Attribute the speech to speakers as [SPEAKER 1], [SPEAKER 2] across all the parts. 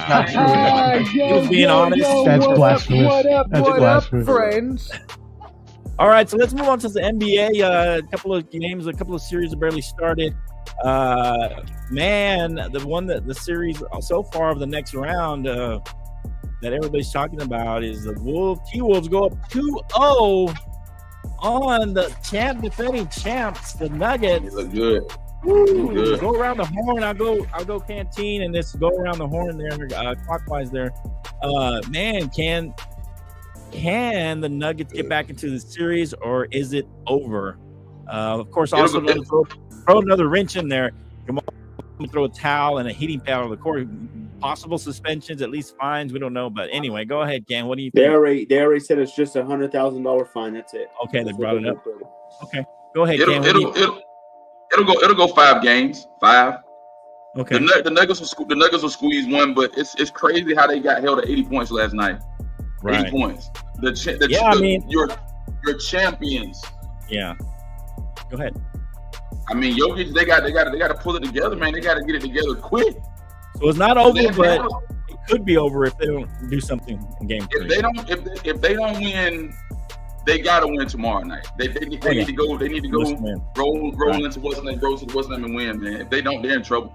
[SPEAKER 1] That's not true.
[SPEAKER 2] He was being honest.
[SPEAKER 1] That's blasphemous.
[SPEAKER 3] What up,
[SPEAKER 1] That's blasphemous.
[SPEAKER 3] friends?
[SPEAKER 2] All right, so let's move on to the NBA. A couple of games, a couple of series have barely started. The series so far of the next round that everybody's talking about is the T-Wolves go up 2-0 on the defending champs, the Nuggets.
[SPEAKER 4] They look good.
[SPEAKER 2] Ooh, go around the horn. I'll go Canteen and just go around the horn there, clockwise there. Can the Nuggets get back into the series, or is it over? Of course, also throw another wrench in there. Throw a towel and a heating pad on the court. Possible suspensions, at least fines. We don't know, but anyway, go ahead, Ken. What do you think?
[SPEAKER 5] They already said it's just $100,000 fine. That's it.
[SPEAKER 2] Okay, they brought it up. Okay, go ahead, Ken.
[SPEAKER 4] It'll go 5 games. 5.
[SPEAKER 2] Okay.
[SPEAKER 4] The Nuggets will squeeze one, but it's crazy how they got held at 80 points last night.
[SPEAKER 2] Right.
[SPEAKER 4] 80 points. Your champions.
[SPEAKER 2] Yeah. Go ahead.
[SPEAKER 4] I mean, Jokic, they got to pull it together, man. They got to get it together quick.
[SPEAKER 2] So it's not over, but it could be over if they don't do something in game 3.
[SPEAKER 4] If they don't win, they gotta win tomorrow night. They need to go. They need to go roll into what's name, and win, man. If they don't, they're in trouble.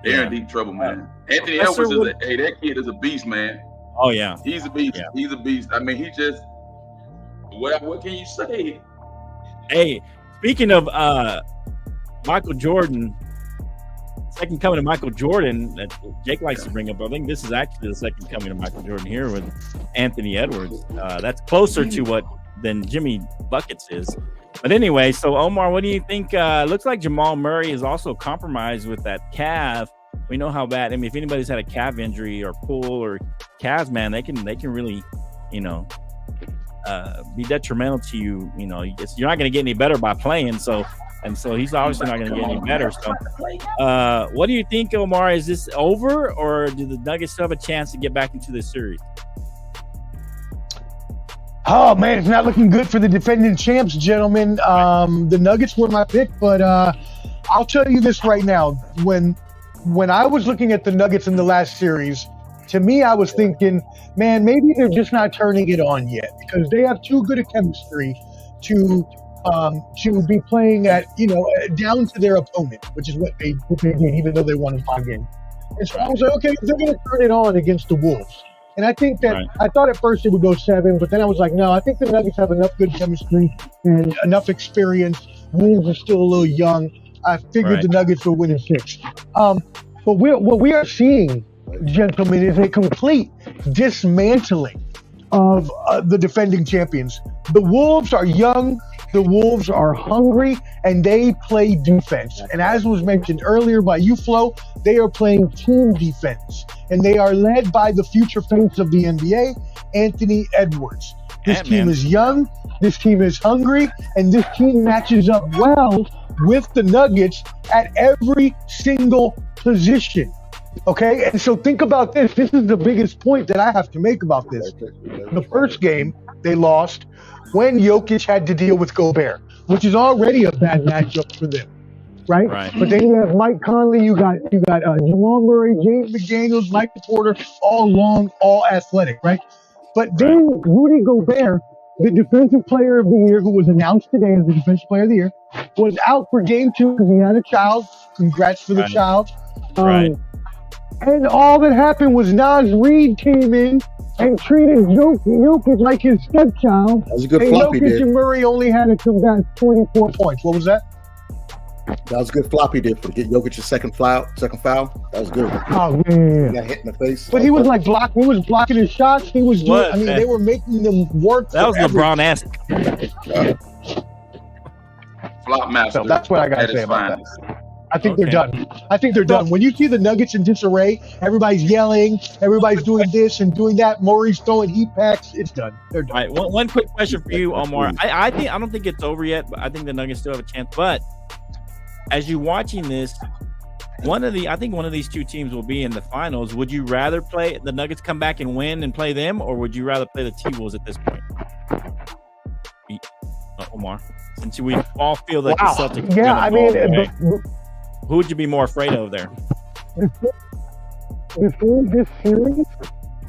[SPEAKER 4] They're in deep trouble, man. Anthony Edwards that kid is a beast, man.
[SPEAKER 2] Oh yeah,
[SPEAKER 4] he's a beast.
[SPEAKER 2] Yeah.
[SPEAKER 4] He's a beast. I mean, he just what can you say?
[SPEAKER 2] Hey, speaking of Michael Jordan. Second coming of Michael Jordan that Jake likes to bring up. I think this is actually the second coming of Michael Jordan here with Anthony Edwards. That's closer to than Jimmy Buckets is. But anyway, so Omar, what do you think? Looks like Jamal Murray is also compromised with that calf. We know how bad. I mean, if anybody's had a calf injury or pull or calves, man, they can really, be detrimental to you. You're not going to get any better by playing. So he's obviously not going to get any better. So, what do you think, Omar? Is this over, or do the Nuggets still have a chance to get back into this series?
[SPEAKER 1] Oh man, it's not looking good for the defending champs, gentlemen. The Nuggets were my pick, but I'll tell you this right now: when I was looking at the Nuggets in the last series, to me, I was thinking, man, maybe they're just not turning it on yet because they have too good a chemistry to be playing at down to their opponent, which is what they did, even though they won in 5 games. And so I was like, okay, they're going to turn it on against the Wolves. And I think that I thought at first it would go 7, but then I was like, no, I think the Nuggets have enough good chemistry and enough experience. Wolves are still a little young. I figured the Nuggets will win in 6. But what we are seeing, gentlemen, is a complete dismantling of the defending champions. The Wolves are young. The Wolves are hungry, and they play defense. And as was mentioned earlier by you, Flo, they are playing team defense. And they are led by the future face of the NBA, Anthony Edwards. This team is young, this team is hungry, and this team matches up well with the Nuggets at every single position. Okay? And so think about this. This is the biggest point that I have to make about this. The first game, they lost when Jokic had to deal with Gobert, which is already a bad matchup for them, right? But then you have Mike Conley, you got Jamal Murray, James McDaniels, Michael Porter, all long, all athletic, right? But then Rudy Gobert, the defensive player of the year, who was announced today as the defensive player of the year, was out for game 2 because he had a child. Congrats for the child. And all that happened was Naz Reid came in and treated Jokic like his stepchild. That was a good floppy, Jokic and Murray only had to combat 24 points. What was that?
[SPEAKER 6] That was a good flop he did for get Jokic's second foul. That was good.
[SPEAKER 1] Oh yeah.
[SPEAKER 6] He got hit in the face.
[SPEAKER 1] But he was like blocking. He was blocking his shots. He was doing. They were making them work.
[SPEAKER 2] That was LeBron-esque.
[SPEAKER 4] Flop master.
[SPEAKER 1] So that's what I got to say about that. I think they're done. I think they're done. When you see the Nuggets in disarray, everybody's yelling, everybody's doing this and doing that. Murray's throwing heat packs. It's done. They're done.
[SPEAKER 2] All right. One quick question for you, Omar. I don't think it's over yet, but I think the Nuggets still have a chance. But as you're watching this, I think one of these two teams will be in the finals. Would you rather play the Nuggets come back and win and play them, or would you rather play the T-Wolves at this point? Omar, since we all feel that the Celtics are
[SPEAKER 1] I mean,
[SPEAKER 2] who would you be more afraid of there?
[SPEAKER 1] before this series,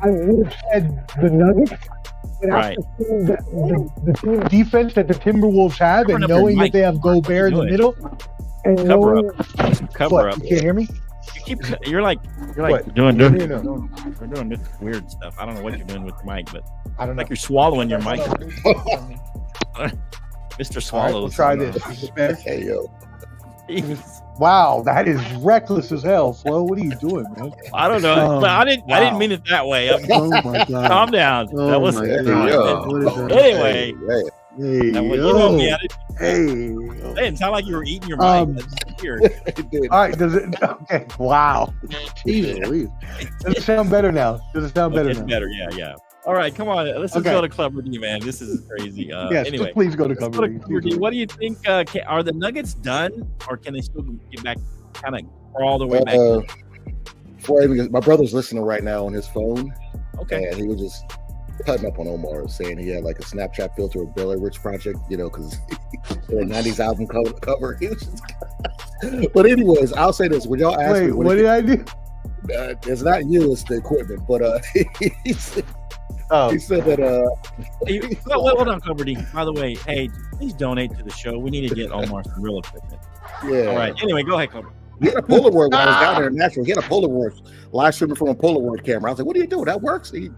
[SPEAKER 1] I would have said the Nuggets. But
[SPEAKER 2] Right.
[SPEAKER 1] after seeing the team defense that the Timberwolves have, and
[SPEAKER 2] Covering up your
[SPEAKER 1] knowing that
[SPEAKER 2] mic.
[SPEAKER 1] they have Gobert in the
[SPEAKER 2] What are you
[SPEAKER 1] middle, and
[SPEAKER 2] Cover
[SPEAKER 1] knowing
[SPEAKER 2] up. Cover
[SPEAKER 1] what,
[SPEAKER 2] up.
[SPEAKER 1] you can't hear me?
[SPEAKER 2] You're like
[SPEAKER 1] What?
[SPEAKER 2] doing
[SPEAKER 1] No.
[SPEAKER 2] we're doing this weird stuff. I don't know what you're doing with your mic, but
[SPEAKER 1] I don't know.
[SPEAKER 2] like you're swallowing your mic. Mr.
[SPEAKER 1] All right,
[SPEAKER 2] Swallows.
[SPEAKER 1] we'll try this. Is this better?
[SPEAKER 6] Hey yo,
[SPEAKER 1] Wow, that is reckless as hell, Flo. What are you doing, man?
[SPEAKER 2] I don't know, but I didn't
[SPEAKER 1] Wow.
[SPEAKER 2] mean it that way.
[SPEAKER 1] Oh my god.
[SPEAKER 2] Calm down.
[SPEAKER 1] Oh
[SPEAKER 2] That was
[SPEAKER 1] my
[SPEAKER 6] Hey,
[SPEAKER 1] God.
[SPEAKER 6] yo.
[SPEAKER 1] What is that?
[SPEAKER 2] anyway.
[SPEAKER 6] Hey,
[SPEAKER 1] Hey,
[SPEAKER 2] That was, you know me. I
[SPEAKER 1] Hey.
[SPEAKER 2] didn't sound like you were eating your mic. That's weird.
[SPEAKER 6] it did.
[SPEAKER 1] All right, does it? Okay. Wow. Jesus, Louise. Does it sound better now? Does it sound better
[SPEAKER 2] It's
[SPEAKER 1] now?
[SPEAKER 2] better. Yeah. All right, come on. Let's just
[SPEAKER 1] Okay.
[SPEAKER 2] go to Clubber D, man. This is crazy.
[SPEAKER 1] Yes,
[SPEAKER 2] Anyway,
[SPEAKER 1] please go to
[SPEAKER 2] let's go
[SPEAKER 1] cover.
[SPEAKER 2] to Clubber D. What do you think? Are the Nuggets done, or can they still get back, kind of crawl their way back?
[SPEAKER 6] Before I even, my brother's listening right now on his phone,
[SPEAKER 2] Okay.
[SPEAKER 6] and he was just cutting up on Omar, saying he had like a Snapchat filter of Billy Rich Project, because the 90s album cover. He was just but anyways, I'll say this: when y'all ask
[SPEAKER 1] Wait,
[SPEAKER 6] me,
[SPEAKER 1] what did I do?
[SPEAKER 6] it's not you, it's the equipment. But he said that
[SPEAKER 2] Hey, hold on, Clubber D. By the way, hey, please donate to the show. We need to get Omar some real equipment.
[SPEAKER 6] yeah.
[SPEAKER 2] All right. Anyway, go ahead, Clubber.
[SPEAKER 6] He had a Polaroid when I was down there in Nashville. He had a Polaroid live streaming from a Polaroid camera. I was like, "What are you doing? That works." He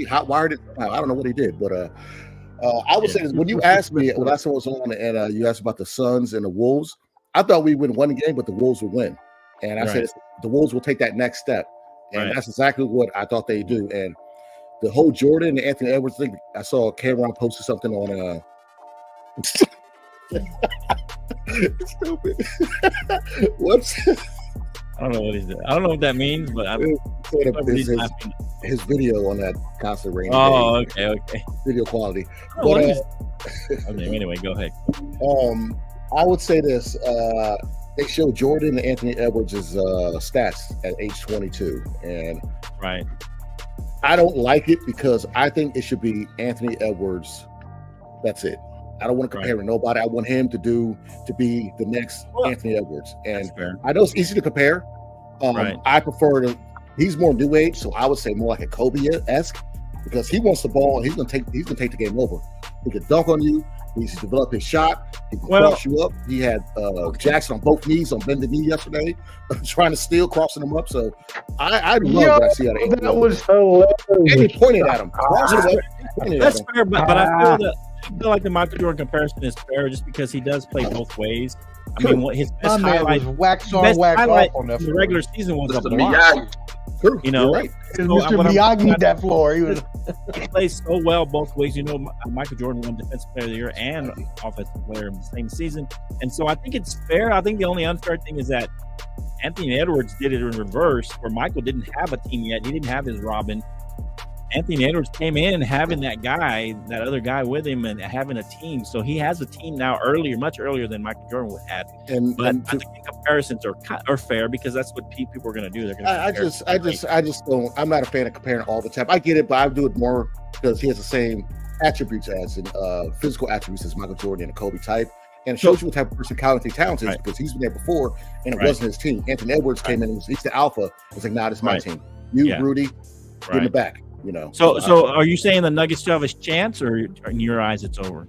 [SPEAKER 6] hot wired it. I don't know what he did, but I would say this: when you asked me when I was on and you asked about the Suns and the Wolves, I thought we would win one game, but the Wolves would win. And I said the Wolves will take that next step, and that's exactly what I thought they'd do. And the whole Jordan and Anthony Edwards thing, I saw Cameron posted something on. Stupid. What's
[SPEAKER 2] I don't know what he's doing. I don't know what that means, but
[SPEAKER 6] his video on that constant rainy day,
[SPEAKER 2] okay.
[SPEAKER 6] video quality.
[SPEAKER 2] Oh,
[SPEAKER 6] But
[SPEAKER 2] okay, anyway, go ahead.
[SPEAKER 6] I would say this: they show Jordan and Anthony Edwards' stats at age 22, and
[SPEAKER 2] Right.
[SPEAKER 6] I don't like it because I think it should be Anthony Edwards. That's it. I don't want to compare to nobody. I want him to be the next Anthony Edwards. And
[SPEAKER 2] That's fair.
[SPEAKER 6] I know it's easy to compare.
[SPEAKER 2] Right.
[SPEAKER 6] I prefer he's more new age, so I would say more like a Kobe-esque because he wants the ball and he's gonna take the game over. He can dunk on you. He's developed his shot. He can cross you up. He had Jackson on both knees on bended knee yesterday, trying to steal, crossing him up. So I love what I see out of Anthony.
[SPEAKER 1] That was hilarious.
[SPEAKER 6] And he pointed at him. Crossing him up, pointed at
[SPEAKER 2] That's
[SPEAKER 6] him.
[SPEAKER 2] fair, but I feel like the Michael Jordan comparison is fair just because he does play both ways. I mean, what his
[SPEAKER 1] My
[SPEAKER 2] best
[SPEAKER 1] man
[SPEAKER 2] highlight,
[SPEAKER 1] was wax on,
[SPEAKER 2] best
[SPEAKER 1] wax
[SPEAKER 2] highlight
[SPEAKER 1] off on that
[SPEAKER 2] in the
[SPEAKER 1] floor.
[SPEAKER 2] regular season was a
[SPEAKER 4] Mr.
[SPEAKER 2] block.
[SPEAKER 4] Miyagi.
[SPEAKER 6] True.
[SPEAKER 2] You know,
[SPEAKER 6] You're right.
[SPEAKER 1] Mr.
[SPEAKER 2] what I'm-
[SPEAKER 1] Miyagi that floor. He was
[SPEAKER 2] He plays so well both ways. You know, Michael Jordan won Defensive Player of the Year and Offensive Player in the same season, and so I think it's fair. I think the only unfair thing is that Anthony Edwards did it in reverse, where Michael didn't have a team yet. He didn't have his Robin. Anthony Edwards came in having that other guy with him, and having a team. So he has a team now much earlier than Michael Jordan had. But I think the comparisons are fair because that's what people are going to do. They're going to.
[SPEAKER 6] I just don't. I'm not a fan of comparing all the time. I get it, but I do it more because he has the same attributes as in physical attributes as Michael Jordan and a Kobe type. And it shows you what type of person Anthony Towns is because he's been there before and it wasn't his team. Anthony Edwards came in and he's the alpha. It's like, nah, this is my team. You, Rudy, get in the back. So
[SPEAKER 2] are you saying the Nuggets still have a chance, or in your eyes it's over?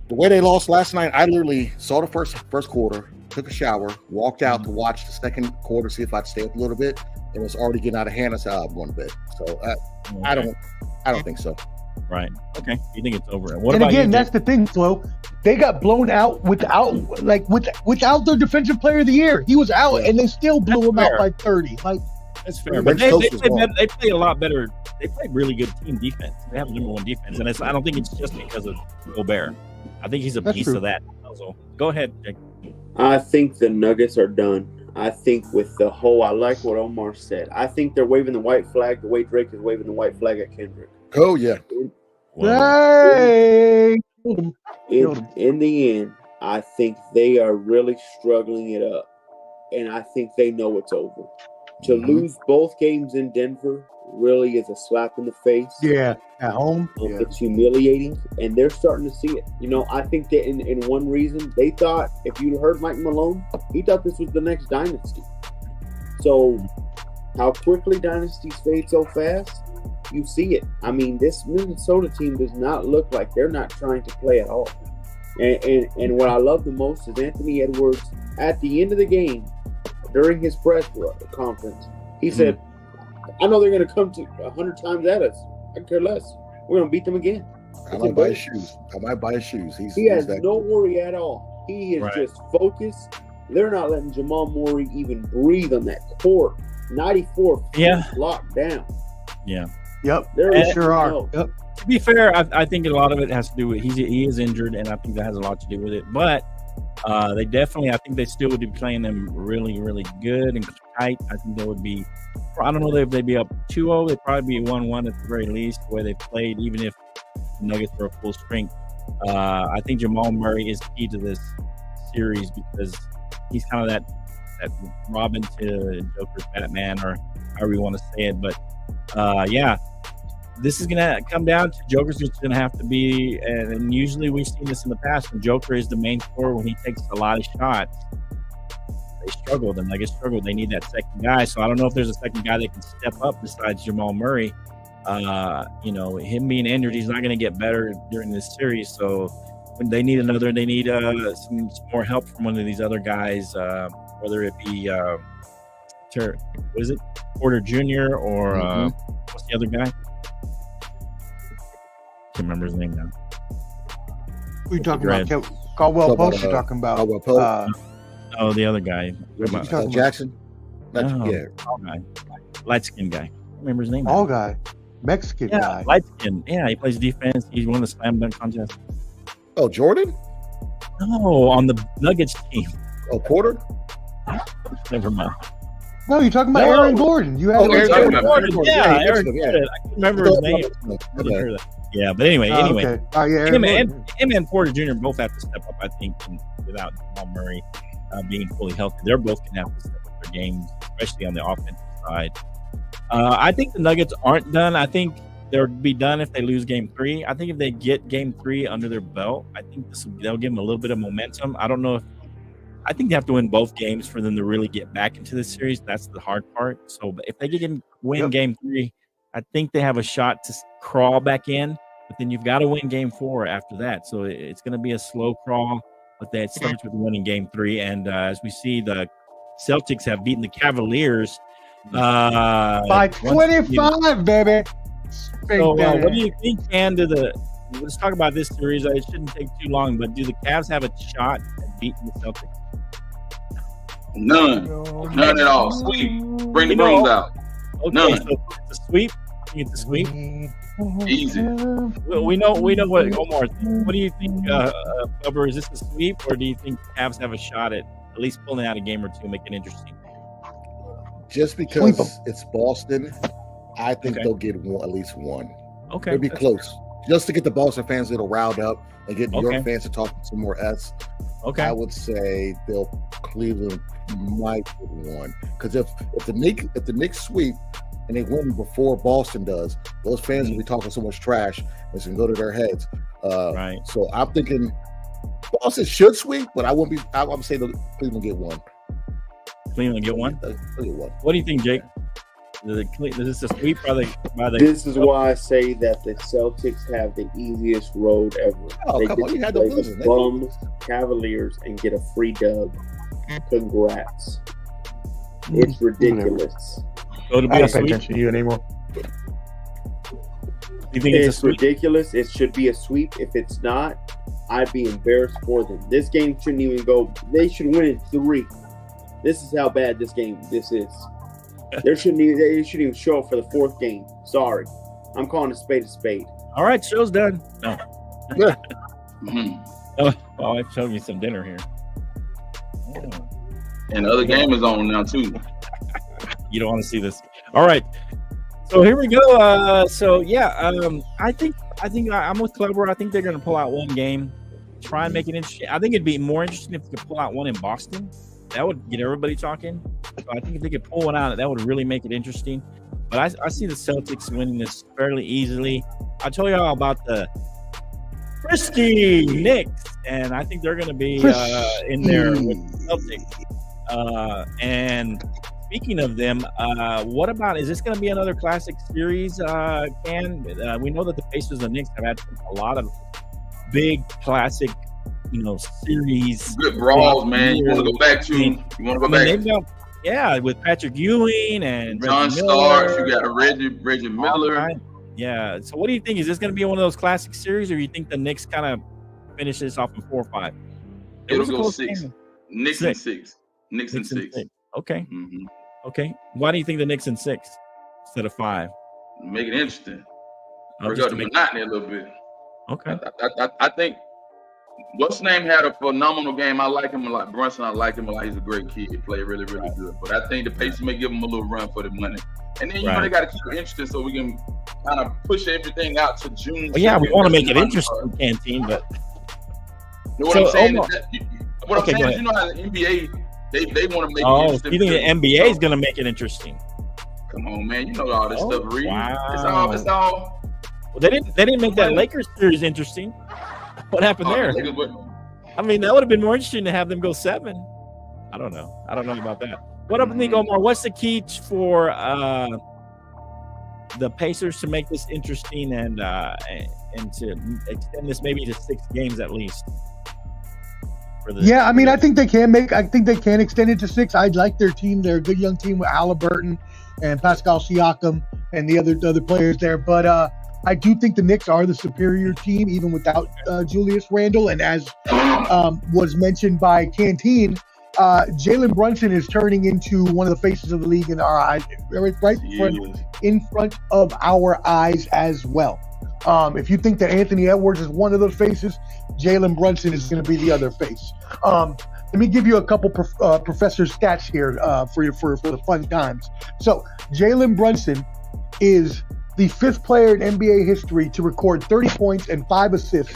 [SPEAKER 6] The way they lost last night, I literally saw the first quarter, took a shower, walked out to watch the second quarter, see if I'd stay up a little bit, and it was already getting out of hand. I said, I'm going to bed. So I don't think so.
[SPEAKER 2] Right. Okay. You think it's over?
[SPEAKER 1] And again, that's the thing, Flo. They got blown out without their Defensive Player of the Year. He was out, and they still blew him out by 30. Like,
[SPEAKER 2] that's fair. But they play a lot better. They play really good team defense. They have number one defense, and I don't think it's just because of Gobert. I think he's a piece of that. So go ahead, Jake.
[SPEAKER 5] I think the Nuggets are done. I think with the whole, I like what Omar said. I think they're waving the white flag the way Drake is waving the white flag at Kendrick.
[SPEAKER 6] Oh yeah.
[SPEAKER 1] Hey!
[SPEAKER 5] In the end, I think they are really struggling it up, and I think they know it's over. To lose both games in Denver really is a slap in the face.
[SPEAKER 1] Yeah, at home.
[SPEAKER 5] It's humiliating, and they're starting to see it. I think that in one reason, they thought, if you heard Mike Malone, he thought this was the next dynasty. So how quickly dynasties fade so fast. You see it. I mean, this Minnesota team does not look like they're not trying to play at all. And what I love the most is Anthony Edwards at the end of the game during his press conference. He said, "I know they're going to come to 100 times at us. I care less. We're going to beat them again."
[SPEAKER 6] I might buy his shoes.
[SPEAKER 5] He has no worry at all. He is just focused. They're not letting Jamal Murray even breathe on that court. 94 locked down.
[SPEAKER 2] Yeah.
[SPEAKER 1] Yep.
[SPEAKER 5] They
[SPEAKER 1] sure are. Yep.
[SPEAKER 2] To be fair, I think a lot of it has to do with he is injured, and I think that has a lot to do with it. But they definitely, I think they still would be playing them really, really good and tight. I think they would be. I don't know if they'd be up 2-0. They'd probably be 1-1 at the very least, the way they played, even if the Nuggets were full strength. I think Jamal Murray is key to this series because he's kind of that Robin to Joker's Batman, or however you want to say it. But this is going to come down to Joker's just going to have to be, and usually we've seen this in the past, when Joker is the main scorer, when he takes a lot of shots, they struggle. The Nuggets struggle. They need that second guy. So I don't know if there's a second guy that can step up besides Jamal Murray. Him being injured, he's not going to get better during this series. So when they need some more help from one of these other guys, whether it be Porter Jr. or what's the other guy? Can't remember his name now.
[SPEAKER 1] Who are you talking about? Caldwell Pope? You're talking about?
[SPEAKER 6] Caldwell Pope.
[SPEAKER 2] The other guy.
[SPEAKER 6] Jackson.
[SPEAKER 2] Tall guy, light skinned guy. Remember his name?
[SPEAKER 1] Tall guy, Mexican guy.
[SPEAKER 2] Light skin. Yeah, he plays defense. He won the slam dunk contest.
[SPEAKER 6] Oh, Jordan?
[SPEAKER 2] No, on the Nuggets team.
[SPEAKER 6] Oh, Porter?
[SPEAKER 2] Never mind.
[SPEAKER 1] No, you're talking about Aaron Gordon. You have
[SPEAKER 2] Aaron Gordon. Yeah, Aaron Gordon. I can't remember his name. Yeah, but anyway.
[SPEAKER 1] Okay.
[SPEAKER 2] Him and Porter Jr. both have to step up, I think, without Jamal Murray being fully healthy. They're both going to have to step up their games, especially on the offensive side. I think the Nuggets aren't done. I think they'll be done if they lose Game 3. I think if they get Game 3 under their belt, I think they'll give them a little bit of momentum. I don't know I think they have to win both games for them to really get back into the series. That's the hard part. So if they can win Game 3, I think they have a shot to crawl back in. But then you've got to win Game 4 after that. So it's going to be a slow crawl. But it starts with winning Game 3. And as we see, the Celtics have beaten the Cavaliers
[SPEAKER 1] by 25, baby.
[SPEAKER 2] So what do you think, let's talk about this series. It shouldn't take too long, but do the Cavs have a shot at beating the Celtics?
[SPEAKER 4] None at all. Sweep. Bring the brooms out.
[SPEAKER 2] Okay,
[SPEAKER 4] none.
[SPEAKER 2] So it's a sweep. It's a sweep.
[SPEAKER 4] Easy.
[SPEAKER 2] We know what Omar thinks. What do you think, Bubba? Is this a sweep, or do you think the Cavs have a shot at least pulling out a game or two, make it interesting?
[SPEAKER 6] Just because it's Boston, I think they'll get at least one.
[SPEAKER 2] Okay,
[SPEAKER 6] it'll be close. Just to get the Boston fans a little riled up and get New York fans to talk some more S.
[SPEAKER 2] Okay,
[SPEAKER 6] I would say Cleveland might get one, because if the Knicks sweep and they win before Boston does, those fans will be talking so much trash, it's gonna go to their heads.
[SPEAKER 2] Right.
[SPEAKER 6] So I'm thinking Boston should sweep, but I wouldn't be. I would say Cleveland get one.
[SPEAKER 2] Cleveland get one. What do you think, Jake? Is this a sweep by the?
[SPEAKER 5] This is why I say that the Celtics have the easiest road ever.
[SPEAKER 6] Oh,
[SPEAKER 5] they
[SPEAKER 6] come on, you had to lose it.
[SPEAKER 5] Bums, Cavaliers, and get a free dub. Congrats! It's ridiculous.
[SPEAKER 2] So to be
[SPEAKER 1] I
[SPEAKER 2] a
[SPEAKER 1] don't pay
[SPEAKER 2] sweep,
[SPEAKER 1] attention to you anymore.
[SPEAKER 2] you think
[SPEAKER 5] It's ridiculous. It should be a sweep. If it's not, I'd be embarrassed for them. This game shouldn't even go. They should win in 3. This is how bad this is. They shouldn't even show up for the 4th game. Sorry. I'm calling a spade a spade.
[SPEAKER 2] All right, show's done. No.
[SPEAKER 4] Mm-hmm.
[SPEAKER 2] Oh, well, I showed you some dinner here.
[SPEAKER 4] And the other game is on now too.
[SPEAKER 2] You don't want to see this. All right. So here we go. I think I'm with Clever. I think they're going to pull out one game, try and make it interesting. I think it'd be more interesting if they could pull out one in Boston. That would get everybody talking. So I think if they could pull one out, that would really make it interesting. But I see the Celtics winning this fairly easily. I told you all about the frisky Knicks, and I think they're going to be in there with the Celtics. And speaking of them, what about, is this going to be another classic series? We know that the Pacers and Knicks have had a lot of big classic, series.
[SPEAKER 4] Good brawls, man. You want to go back to? You want to go back?
[SPEAKER 2] With Patrick Ewing and
[SPEAKER 4] John Starks. You got Reggie Miller.
[SPEAKER 2] Yeah. So, what do you think? Is this going to be one of those classic series, or you think the Knicks kind of finish this off in 4 or 5?
[SPEAKER 4] It'll go 6. Knicks and 6. Knicks and 6.
[SPEAKER 2] Okay.
[SPEAKER 4] Mm-hmm.
[SPEAKER 2] Okay. Why do you think the Knicks and 6 instead of 5?
[SPEAKER 4] Make it interesting. Break up the monotony a little bit.
[SPEAKER 2] Okay.
[SPEAKER 4] I think what's name had a phenomenal game. I like him a lot. Brunson, I like him a lot. He's a great kid. He played really, really good. But I think the Pacers may give him a little run for the money. And then they got to keep it interesting so we can kind of push everything out to June.
[SPEAKER 2] Well, yeah, we want to make it interesting, Canteen, but
[SPEAKER 4] what I'm saying is how the NBA they want to make it interesting.
[SPEAKER 2] You think the NBA is going to make it interesting?
[SPEAKER 4] Come on, man. You know all this stuff, Reed.
[SPEAKER 2] Wow.
[SPEAKER 4] It's all.
[SPEAKER 2] Well, they didn't make that Lakers series interesting. What happened there? I mean, that would have been more interesting to have them go 7. I don't know about that. What up, Nick Omar? What's the key for the Pacers to make this interesting and to extend this maybe to 6 games at least?
[SPEAKER 1] I think they can extend it to 6. I like their team. They're a good young team with Halliburton and Pascal Siakam and the other players there. But I do think the Knicks are the superior team, even without Julius Randle. And as was mentioned by Canteen, Jalen Brunson is turning into one of the faces of the league in our eyes, in front of our eyes as well. If you think that Anthony Edwards is one of those faces, Jalen Brunson is going to be the other face. Let me give you a couple professor stats here for the fun times. So Jalen Brunson is the 5th player in NBA history to record 30 points and 5 assists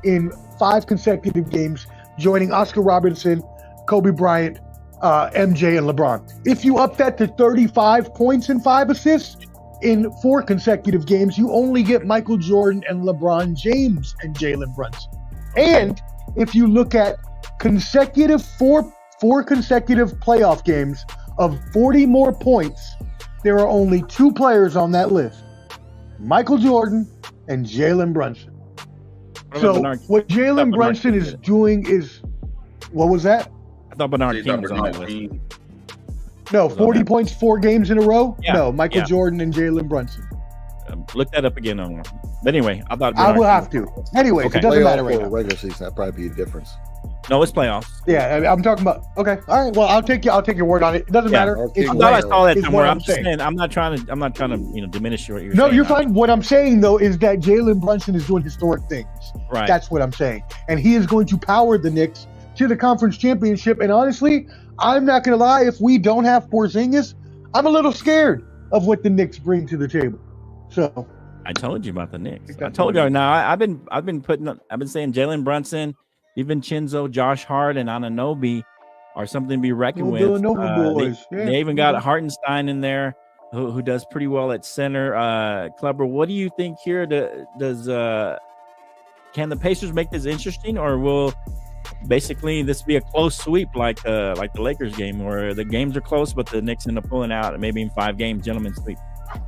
[SPEAKER 1] in 5 consecutive games, joining Oscar Robertson, Kobe Bryant, MJ, and LeBron. If you up that to 35 points and 5 assists in 4 consecutive games, you only get Michael Jordan and LeBron James and Jalen Brunson. And if you look at consecutive four consecutive playoff games of 40 more points, there are only 2 players on that list: Michael Jordan and Jalen Brunson. So what Jalen Brunson is doing is, what was that?
[SPEAKER 2] I thought Bernard King was on that list.
[SPEAKER 1] No, 40 points 4 games in a row?
[SPEAKER 2] Yeah,
[SPEAKER 1] no, Michael Jordan and Jalen Brunson.
[SPEAKER 2] Look that up again, Omar. But anyway, I thought
[SPEAKER 1] I will have to. Anyways, it doesn't matter right now.
[SPEAKER 6] Regular season, that'd probably be the difference.
[SPEAKER 2] No, it's playoffs.
[SPEAKER 1] Yeah, I'm talking about. Okay, all right. Well, I'll take your word on it. It doesn't matter.
[SPEAKER 2] I thought I saw that somewhere. I'm just saying. I'm not trying to diminish what you're saying.
[SPEAKER 1] No, you're fine. What I'm saying though is that Jalen Brunson is doing historic things.
[SPEAKER 2] Right.
[SPEAKER 1] That's what I'm saying, and he is going to power the Knicks to the conference championship. And honestly, I'm not going to lie. If we don't have Porzingis, I'm a little scared of what the Knicks bring to the table. So
[SPEAKER 2] I told you about the Knicks. I told you. Now I've been saying Jalen Brunson, DiVincenzo, Josh Hart, and Anunoby are something to be reckoned with. They even got Hartenstein in there, who does pretty well at center. Clubber, what do you think here? Can the Pacers make this interesting, or will basically this be a close sweep like the Lakers game, where the games are close, but the Knicks end up pulling out maybe in 5 games, gentlemen's sweep?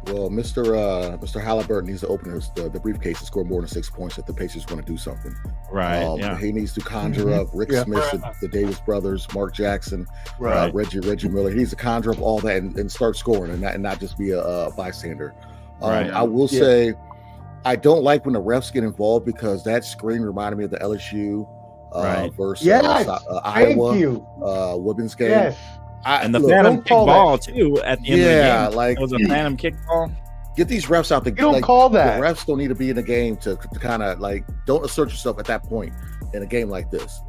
[SPEAKER 6] Well, Mr. Halliburton needs to open the briefcase and score more than 6 points if the Pacers want to do something.
[SPEAKER 2] Right.
[SPEAKER 6] He needs to conjure up Rick Smith, the Davis brothers, Mark Jackson, Reggie Miller. He needs to conjure up all that and start scoring and not just be a bystander. I will say I don't like when the refs get involved, because that screen reminded me of the LSU versus Iowa women's game.
[SPEAKER 1] Yes.
[SPEAKER 2] And the phantom kickball too at the end of the game. It was a phantom kickball.
[SPEAKER 6] Get these refs out.
[SPEAKER 1] You don't call that.
[SPEAKER 6] The refs don't need to be in the game to kind of don't assert yourself at that point in a game like this.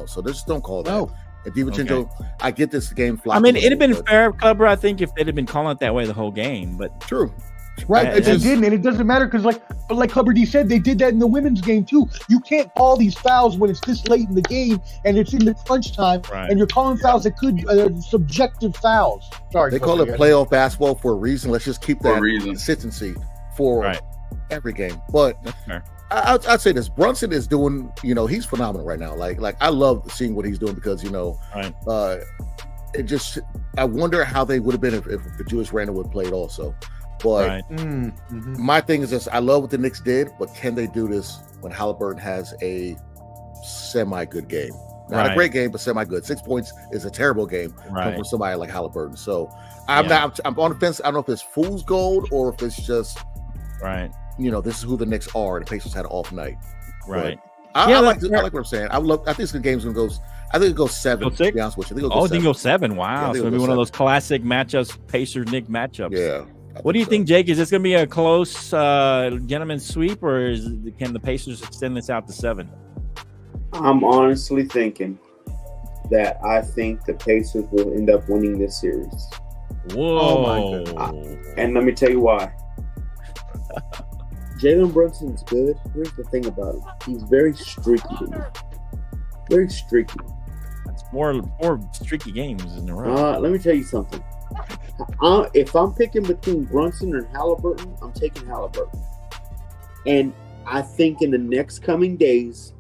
[SPEAKER 6] So just don't call that. No. And DiVincenzo, I get this game fly.
[SPEAKER 2] I mean, it'd have been fair, Clubber, I think, if they'd have been calling it that way the whole game. But
[SPEAKER 6] true.
[SPEAKER 1] Right, they didn't, and it doesn't matter because, like Clubber D said, they did that in the women's game too. You can't call these fouls when it's this late in the game and it's in the crunch time, and you're calling fouls that could subjective fouls. Sorry,
[SPEAKER 6] they call it playoff basketball for a reason. Let's just keep that consistency for every game. But
[SPEAKER 2] that's fair.
[SPEAKER 6] I'd say this: Brunson is doing, he's phenomenal right now. Like I love seeing what he's doing because I wonder how they would have been if Julius Randle would have played also. But my thing is this: I love what the Knicks did, but can they do this when Halliburton has a semi-good game? Not a great game, but semi-good. 6 points is a terrible game coming from somebody like Halliburton. So I'm on the fence. I don't know if it's fool's gold or if it's just this is who the Knicks are. The Pacers had an off night. Right. I like what I'm saying. I think this game's gonna go. I think it goes 7. To be honest with you, I think it goes 7.
[SPEAKER 2] Wow, so it'll be one of those classic matchups, Pacers-Knicks matchups.
[SPEAKER 6] Yeah.
[SPEAKER 2] What do you think, Jake? Is this going to be a close gentleman's sweep, or can the Pacers extend this out to 7?
[SPEAKER 5] I'm honestly thinking that I think the Pacers will end up winning this series.
[SPEAKER 2] Whoa!
[SPEAKER 5] Oh my God. And let me tell you why. Jalen Brunson's good. Here's the thing about him: he's very streaky to me. Very streaky.
[SPEAKER 2] That's more streaky games in a row.
[SPEAKER 5] Let me tell you something. If I'm picking between Brunson and Halliburton, I'm taking Halliburton. And I think in the next coming days,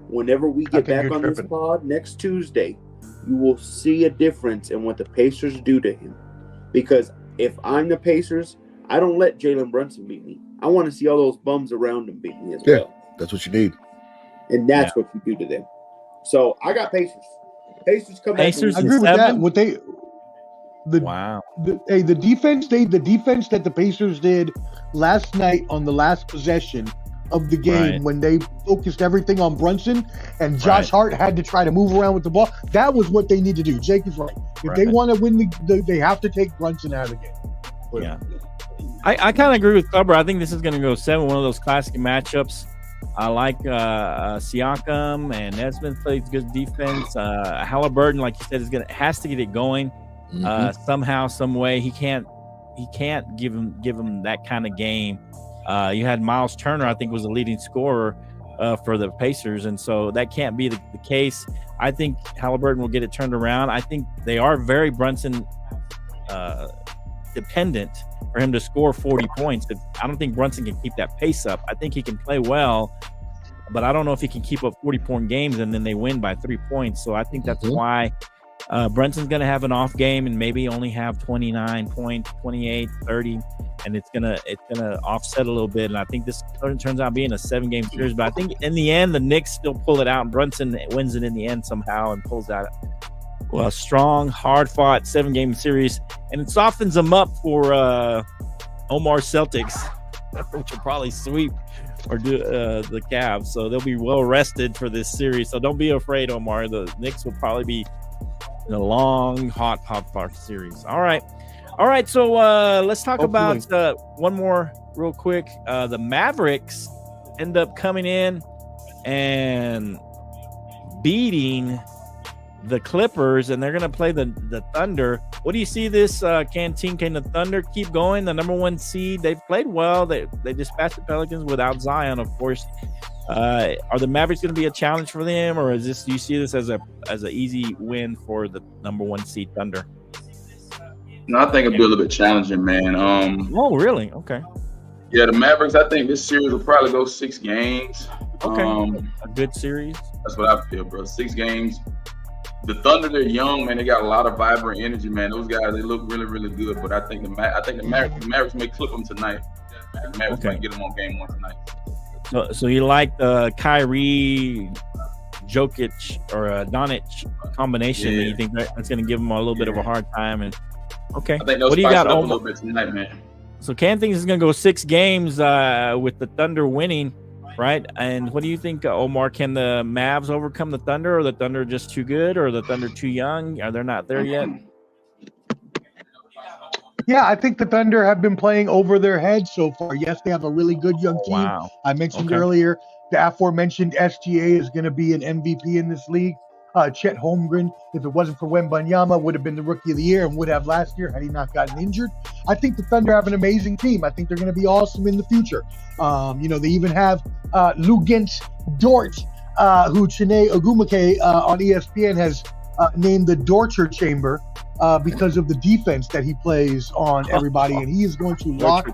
[SPEAKER 5] whenever we get back on this pod next Tuesday, you will see a difference in what the Pacers do to him. Because if I'm the Pacers, I don't let Jalen Brunson beat me. I want to see all those bums around him beat me as well.
[SPEAKER 6] That's what you need.
[SPEAKER 5] And that's what you do to them. So I got Pacers. Pacers come back.
[SPEAKER 2] Pacers
[SPEAKER 1] I agree with that. The defense that the Pacers did last night on the last possession of the game when they focused everything on Brunson and Josh Hart had to try to move around with the ball. That was what they need to do. Jake is right. If they want to win they have to take Brunson out of the game.
[SPEAKER 2] Yeah. I kind of agree with Clubber. I think this is going to go 7, one of those classic matchups. I like Siakam and Nesmith plays good defense. Halliburton, like you said, has to get it going. Somehow, some way. He can't give him that kind of game. You had Miles Turner, I think, was the leading scorer for the Pacers, and so that can't be the case. I think Halliburton will get it turned around. I think they are very Brunson dependent for him to score 40 points. I don't think Brunson can keep that pace up. I think he can play well, but I don't know if he can keep up 40-point games and then they win by 3 points. So I think that's why Brunson's going to have an off game and maybe only have 29 points, 28, 30, and it's gonna offset a little bit. And I think this turns out being a 7-game series. But I think in the end, the Knicks still pull it out, and Brunson wins it in the end somehow and pulls out a strong, hard-fought 7-game series, and it softens them up for Omar Celtics, which will probably sweep or do the Cavs. So they'll be well rested for this series. So don't be afraid, Omar. The Knicks will probably be in a long, hot series. All right. So let's talk about one more real quick. The Mavericks end up coming in and beating the Clippers, and they're going to play the Thunder. What do you see this team? Can the Thunder keep going? The number 1 seed. They've played well. They dispatched the Pelicans without Zion, of course. Are the Mavericks going to be a challenge for them, or do you see this as an easy win for the number 1 seed Thunder?
[SPEAKER 4] No, I think it'll be a little bit challenging, man.
[SPEAKER 2] Oh, really? Okay.
[SPEAKER 4] Yeah, the Mavericks. I think this series will probably go 6 games.
[SPEAKER 2] Okay. A good series.
[SPEAKER 4] That's what I feel, bro. 6 games. The Thunder, they're young, man. They got a lot of vibrant energy, man. Those guys, they look really, really good. But I think the Mavericks may clip them tonight. The Mavericks might get them on game 1 tonight.
[SPEAKER 2] So you like the Kyrie, Jokic, or Doncic combination? Yeah. You think that's going to give them a little bit of a hard time? And
[SPEAKER 4] I think they'll spice it up a little bit tonight, man.
[SPEAKER 2] So Ken thinks it's going to go 6 games with the Thunder winning, right? And what do you think, Omar? Can the Mavs overcome the Thunder, or the Thunder just too good, or the Thunder too young? Are they not there yet?
[SPEAKER 1] Yeah, I think the Thunder have been playing over their heads so far. Yes, they have a really good young team.
[SPEAKER 2] Wow.
[SPEAKER 1] I mentioned earlier the aforementioned SGA is going to be an MVP in this league. Chet Holmgren, if it wasn't for Wembanyama, would have been the Rookie of the Year and would have last year had he not gotten injured. I think the Thunder have an amazing team. I think they're going to be awesome in the future. They even have Luguentz Dort, who Chiney Ogumake on ESPN has named the Dorture Chamber because of the defense that he plays on everybody, and he is going to lock.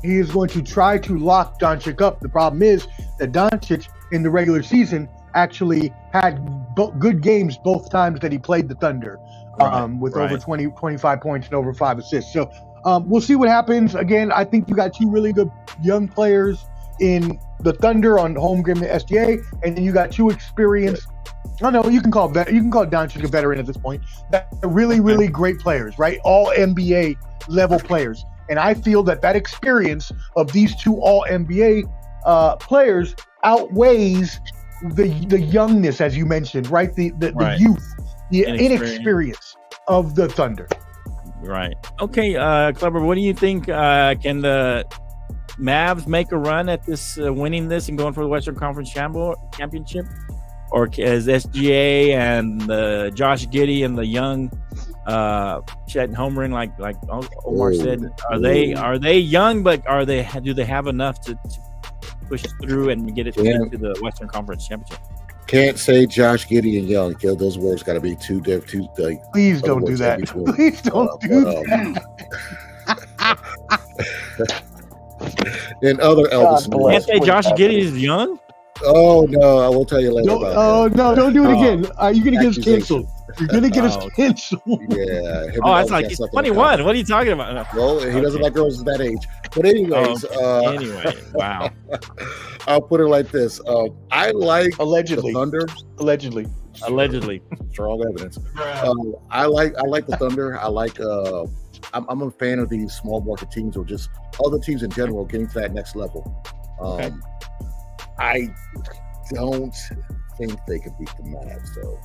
[SPEAKER 1] He is going to try to lock Doncic up. The problem is that Doncic in the regular season actually had good games both times that he played the Thunder, with over 25 points and over 5 assists. So we'll see what happens. Again, I think you got two really good young players in the Thunder on Holmgren and SGA, and then you got two experienced. I know you can call Doncic a veteran at this point. They're really, really great players, right? All NBA level players, and I feel that experience of these two All NBA players outweighs the youngness, as you mentioned, right? The youth, the inexperience of the Thunder.
[SPEAKER 2] Right. Okay, Kleber, what do you think? Can the Mavs make a run at this, winning this and going for the Western Conference Championship? Or is SGA and Josh Giddey and the young Chet Holmgren, like Omar said, are they young, but do they have enough to push through and get it into the Western Conference Championship?
[SPEAKER 6] Can't say Josh Giddey and young. Those words got to be too.
[SPEAKER 1] Please don't do that. Please don't do
[SPEAKER 6] that. And other Elvis.
[SPEAKER 2] Can't say Josh Giddey is young.
[SPEAKER 6] Oh no, I will tell you later.
[SPEAKER 1] No, don't do it again. You're gonna get us canceled. You're gonna get us canceled.
[SPEAKER 6] Yeah.
[SPEAKER 2] It's like he's 21. What are you talking about?
[SPEAKER 6] Well, he doesn't like girls that age. But anyways,
[SPEAKER 2] wow.
[SPEAKER 6] I'll put it like this. I like
[SPEAKER 1] allegedly
[SPEAKER 6] the Thunder.
[SPEAKER 1] Allegedly.
[SPEAKER 6] Strong evidence. I like the Thunder. I like. I'm a fan of these small market teams, or just other teams in general, getting to that next level. I don't think they can beat the Mavs, though.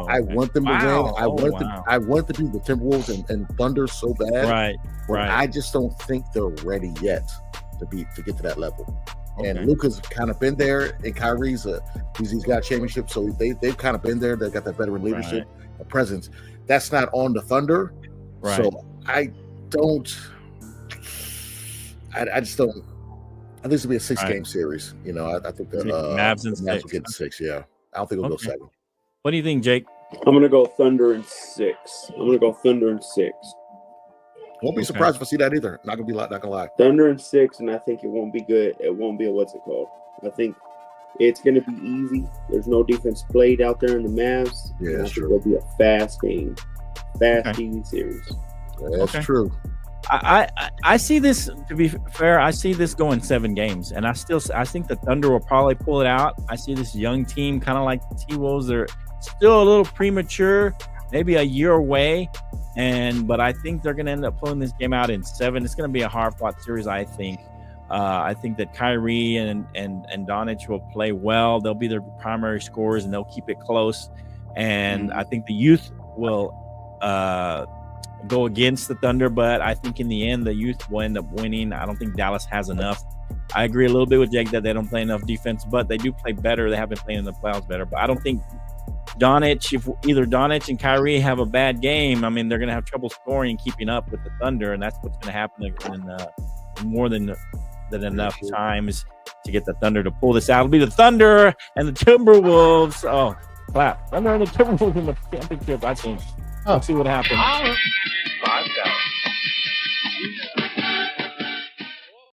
[SPEAKER 6] I want them to win. I want to be the Timberwolves and Thunder so bad. Right. I just don't think they're ready yet to get to that level. Okay. And Luka's kind of been there, and Kyrie's he's got a championship, so they've kind of been there. They've got that veteran leadership, a presence. That's not on the Thunder. Right. So I just don't. I think this will be a 6-game series. You know, I think the Mavs will get 6. Yeah, I don't think it'll go 7.
[SPEAKER 2] What do you think, Jake?
[SPEAKER 5] I'm gonna go Thunder in 6.
[SPEAKER 6] Won't be surprised if I see that either. Not gonna lie.
[SPEAKER 5] Thunder in 6, and I think it won't be good. It won't be I think it's gonna be easy. There's no defense played out there in the Mavs.
[SPEAKER 6] Yeah, that's true.
[SPEAKER 5] It'll be a fast game, easy series.
[SPEAKER 6] Yeah, that's true.
[SPEAKER 2] I see this, to be fair, I see this going 7 games, and I think the Thunder will probably pull it out. I see this young team, kind of like the T-Wolves. They're still a little premature, maybe a year away, but I think they're going to end up pulling this game out in 7. It's going to be a hard-fought series, I think. I think that Kyrie and Doncic will play well. They'll be their primary scorers, and they'll keep it close. And I think the youth will go against the Thunder, but I think in the end the youth will end up winning. I don't think Dallas has enough. I agree a little bit with Jake that they don't play enough defense, but they do play better. They have been playing in the playoffs better, but I don't think if either Doncic and Kyrie have a bad game, I mean, they're going to have trouble scoring and keeping up with the Thunder, and that's what's going to happen in more than enough times to get the Thunder to pull this out. It'll be the Thunder and the Timberwolves. Oh, clap. Thunder and the Timberwolves in the championship, I think. Let's see what happens. 5,000.